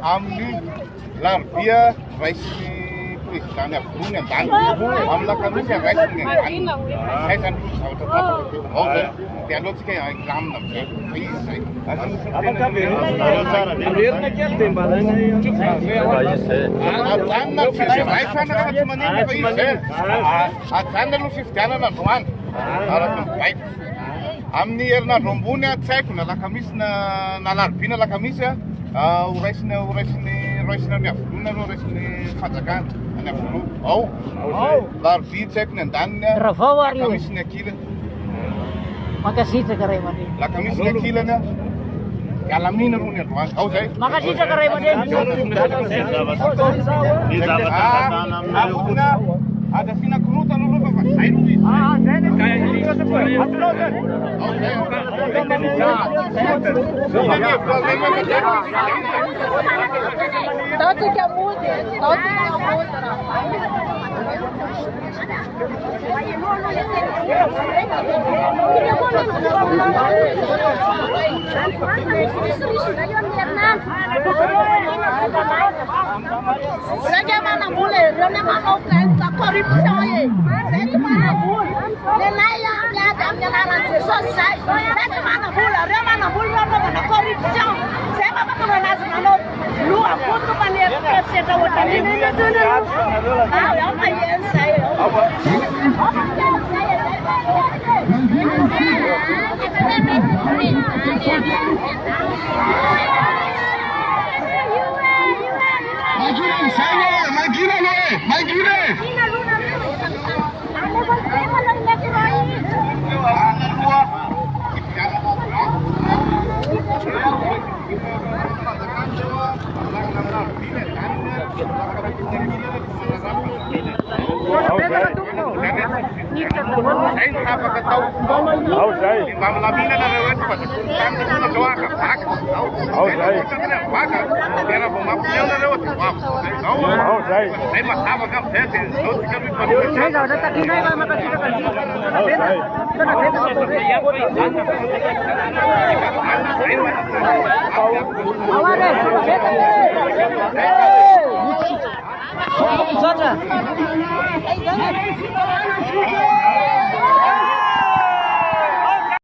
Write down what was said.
Amni Larbia Raisi Kristana Brunnen Dan Amla Kamisa Raisi Saya kan dia lot kayak gram nam Amni erna rombunya cek na lakamis na larbina lakamisa uraisna ni afluna uraisna fatakan ni aflu larbi cek na dan lakamis na kila makasih sekarang mandi lakamis na kila na kalamin na runya tuan saya makasih sekarang mandi ada sina kerutan dulu Pak. Saya dulu. Kayak ini. Tahu tu क्या मूड है? tahu tu क्या मूड है? Raja mana boleh? Raja mana okey? Korupsi ye. Dari mana boleh? Lelaya ada jalan selesai. Dari mana boleh? Raja mana boleh? Raja korupsi. Saya apa kalau nasional lu aku tu pandai kerja jawab ini tu tu. Ah, apa yang saya? Apa yang saya? Sana.